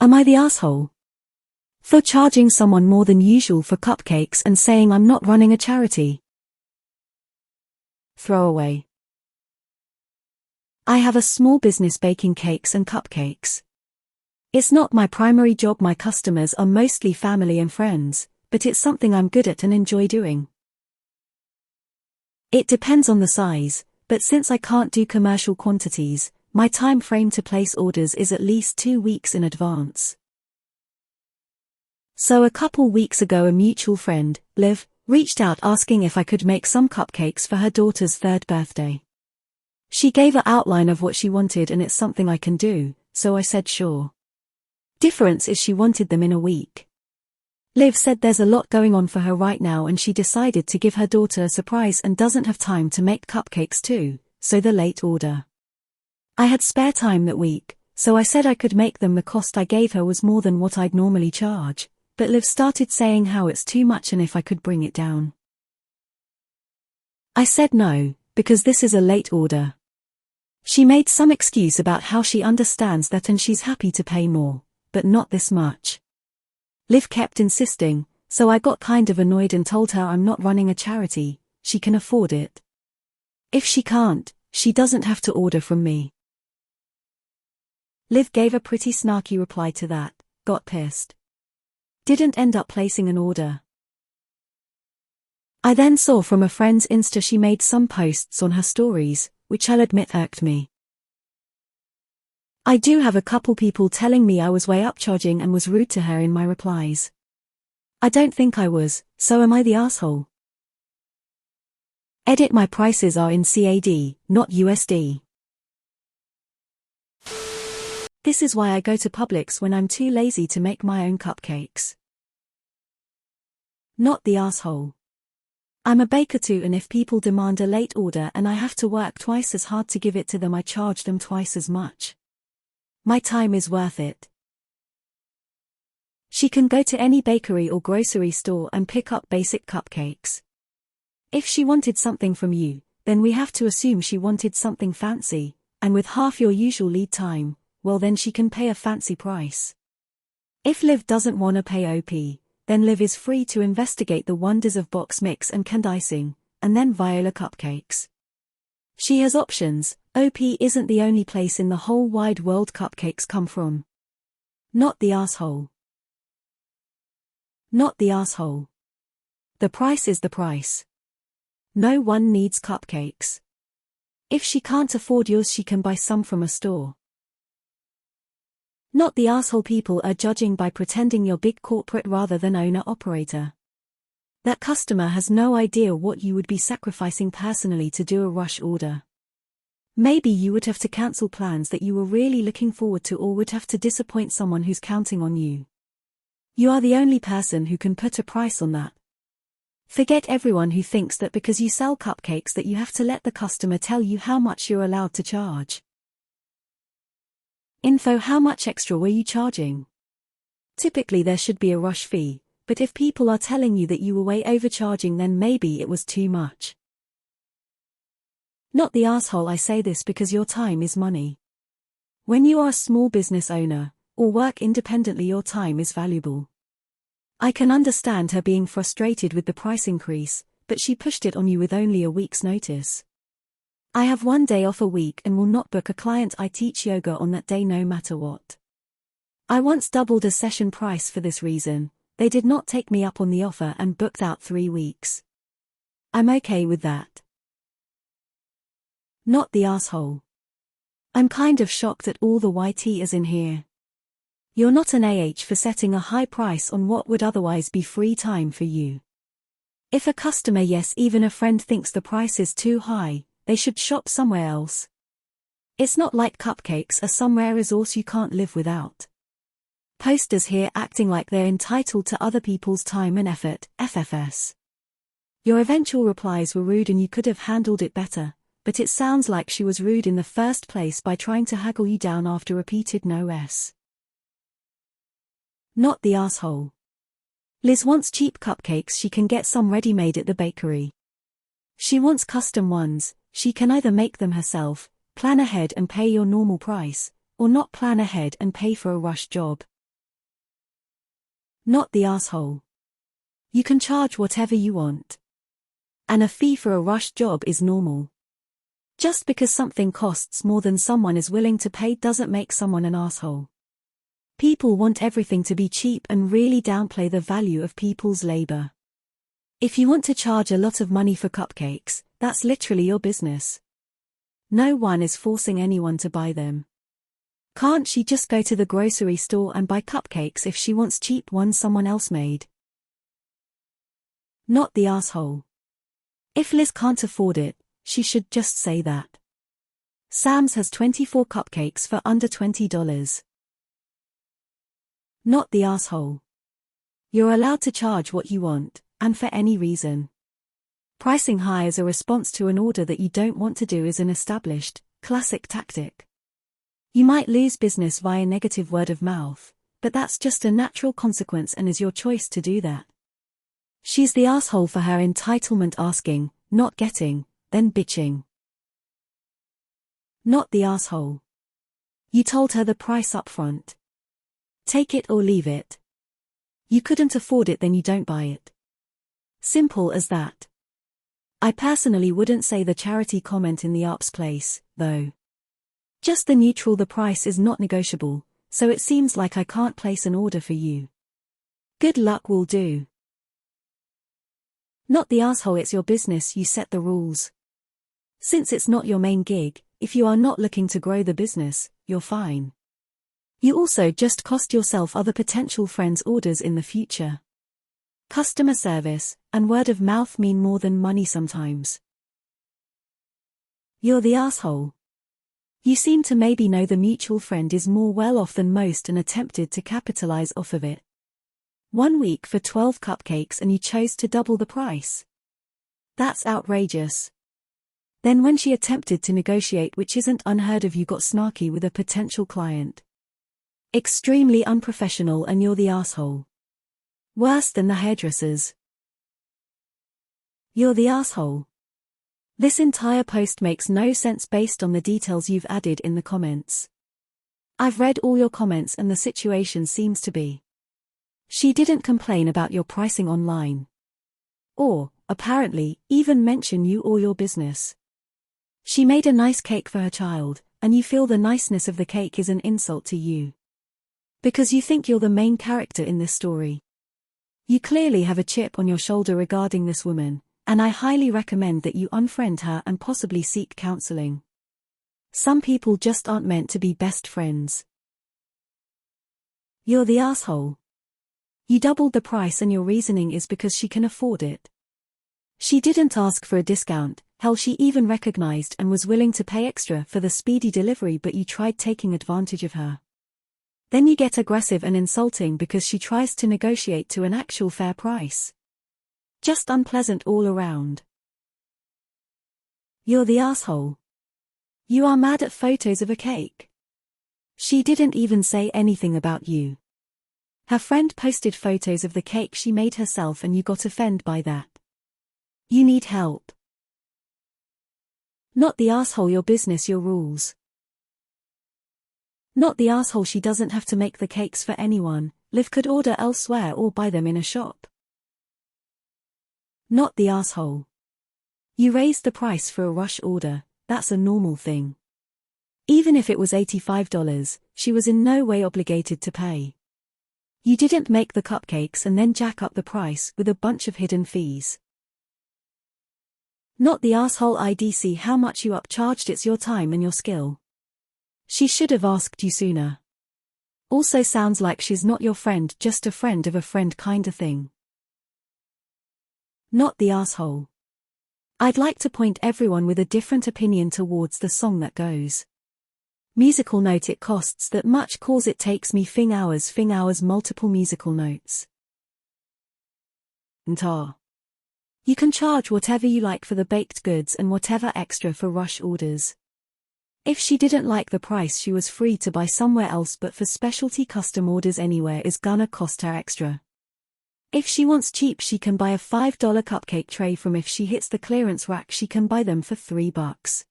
Am I the asshole for charging someone more than usual for cupcakes and saying I'm not running a charity? Throwaway. I have a small business baking cakes and cupcakes. It's not my primary job. My customers are mostly family and friends, but it's something I'm good at and enjoy doing. It depends on the size, but since I can't do commercial quantities, my time frame to place orders is at least 2 weeks in advance. So a couple weeks ago a mutual friend, Liv, reached out asking if I could make some cupcakes for her daughter's 3rd birthday. She gave an outline of what she wanted and it's something I can do, so I said sure. Difference is she wanted them in a week. Liv said there's a lot going on for her right now and she decided to give her daughter a surprise and doesn't have time to make cupcakes too, so the late order. I had spare time that week, so I said I could make them. The cost I gave her was more than what I'd normally charge, but Liv started saying how it's too much and if I could bring it down. I said no, because this is a late order. She made some excuse about how she understands that and she's happy to pay more, but not this much. Liv kept insisting, so I got kind of annoyed and told her I'm not running a charity, she can afford it. If she can't, she doesn't have to order from me. Liv gave a pretty snarky reply to that, got pissed. Didn't end up placing an order. I then saw from a friend's Insta she made some posts on her stories, which I'll admit irked me. I do have a couple people telling me I was way upcharging and was rude to her in my replies. I don't think I was, so am I the asshole? Edit: my prices are in CAD, not USD. This is why I go to Publix when I'm too lazy to make my own cupcakes. Not the asshole. I'm a baker too, and if people demand a late order and I have to work twice as hard to give it to them, I charge them twice as much. My time is worth it. She can go to any bakery or grocery store and pick up basic cupcakes. If she wanted something from you, then we have to assume she wanted something fancy, and with half your usual lead time, well then she can pay a fancy price. If Liv doesn't wanna pay OP, then Liv is free to investigate the wonders of box mix and canned icing, and then Viola cupcakes. She has options. OP isn't the only place in the whole wide world cupcakes come from. Not the asshole. Not the asshole. The price is the price. No one needs cupcakes. If she can't afford yours, she can buy some from a store. Not the asshole. People are judging by pretending you're big corporate rather than owner-operator. That customer has no idea what you would be sacrificing personally to do a rush order. Maybe you would have to cancel plans that you were really looking forward to, or would have to disappoint someone who's counting on you. You are the only person who can put a price on that. Forget everyone who thinks that because you sell cupcakes that you have to let the customer tell you how much you're allowed to charge. Info: how much extra were you charging? Typically there should be a rush fee, but if people are telling you that you were way overcharging, then maybe it was too much. Not the asshole. I say this because your time is money. When you are a small business owner, or work independently, your time is valuable. I can understand her being frustrated with the price increase, but she pushed it on you with only a week's notice. I have one day off a week and will not book a client I teach yoga on that day no matter what. I once doubled a session price for this reason. They did not take me up on the offer and booked out 3 weeks. I'm okay with that. Not the asshole. I'm kind of shocked at all the YTs in here. You're not an AH for setting a high price on what would otherwise be free time for you. If a customer, yes even a friend, thinks the price is too high, they should shop somewhere else. It's not like cupcakes are some rare resource you can't live without. Posters here acting like they're entitled to other people's time and effort, FFS. Your eventual replies were rude and you could have handled it better, but it sounds like she was rude in the first place by trying to haggle you down after repeated no's. Not the asshole. Liz wants cheap cupcakes. She can get some ready-made at the bakery. She wants custom ones. She can either make them herself, plan ahead and pay your normal price, or not plan ahead and pay for a rush job. Not the asshole. You can charge whatever you want. And a fee for a rush job is normal. Just because something costs more than someone is willing to pay doesn't make someone an asshole. People want everything to be cheap and really downplay the value of people's labor. If you want to charge a lot of money for cupcakes, that's literally your business. No one is forcing anyone to buy them. Can't she just go to the grocery store and buy cupcakes if she wants cheap ones someone else made? Not the asshole. If Liz can't afford it, she should just say that. Sam's has 24 cupcakes for under $20. Not the asshole. You're allowed to charge what you want, and for any reason. Pricing high as a response to an order that you don't want to do is an established, classic tactic. You might lose business via negative word of mouth, but that's just a natural consequence and is your choice to do that. She's the asshole for her entitlement asking, not getting, then bitching. Not the asshole. You told her the price up front. Take it or leave it. You couldn't afford it, then you don't buy it. Simple as that. I personally wouldn't say the charity comment in the UP's place, though. Just the neutral, the price is not negotiable, so it seems like I can't place an order for you. Good luck will do. Not the asshole, it's your business, you set the rules. Since it's not your main gig, if you are not looking to grow the business, you're fine. You also just cost yourself other potential friends' orders in the future. Customer service and word of mouth mean more than money sometimes. You're the asshole. You seem to maybe know the mutual friend is more well off than most and attempted to capitalize off of it. 1 week for 12 cupcakes and you chose to double the price. That's outrageous. Then when she attempted to negotiate, which isn't unheard of, you got snarky with a potential client. Extremely unprofessional, and you're the asshole. Worse than the hairdressers. You're the asshole. This entire post makes no sense based on the details you've added in the comments. I've read all your comments and the situation seems to be. She didn't complain about your pricing online. Or, apparently, even mention you or your business. She made a nice cake for her child, and you feel the niceness of the cake is an insult to you. Because you think you're the main character in this story. You clearly have a chip on your shoulder regarding this woman, and I highly recommend that you unfriend her and possibly seek counseling. Some people just aren't meant to be best friends. You're the asshole. You doubled the price and your reasoning is because she can afford it. She didn't ask for a discount, hell, she even recognized and was willing to pay extra for the speedy delivery, but you tried taking advantage of her. Then you get aggressive and insulting because she tries to negotiate to an actual fair price. Just unpleasant all around. You're the asshole. You are mad at photos of a cake. She didn't even say anything about you. Her friend posted photos of the cake she made herself and you got offended by that. You need help. Not the asshole, your business, your rules. Not the asshole, she doesn't have to make the cakes for anyone, Liv could order elsewhere or buy them in a shop. Not the asshole. You raised the price for a rush order, that's a normal thing. Even if it was $85, she was in no way obligated to pay. You didn't make the cupcakes and then jack up the price with a bunch of hidden fees. Not the asshole, IDC how much you upcharged, it's your time and your skill. She should have asked you sooner. Also sounds like she's not your friend, just a friend of a friend kinda thing. Not the asshole. I'd like to point everyone with a different opinion towards the song that goes. Musical note, it costs that much cause it takes me fing hours multiple musical notes. Ntar. You can charge whatever you like for the baked goods and whatever extra for rush orders. If she didn't like the price, she was free to buy somewhere else, but for specialty custom orders anywhere is gonna cost her extra. If she wants cheap, she can buy a $5 cupcake tray from. If she hits the clearance rack, she can buy them for $3.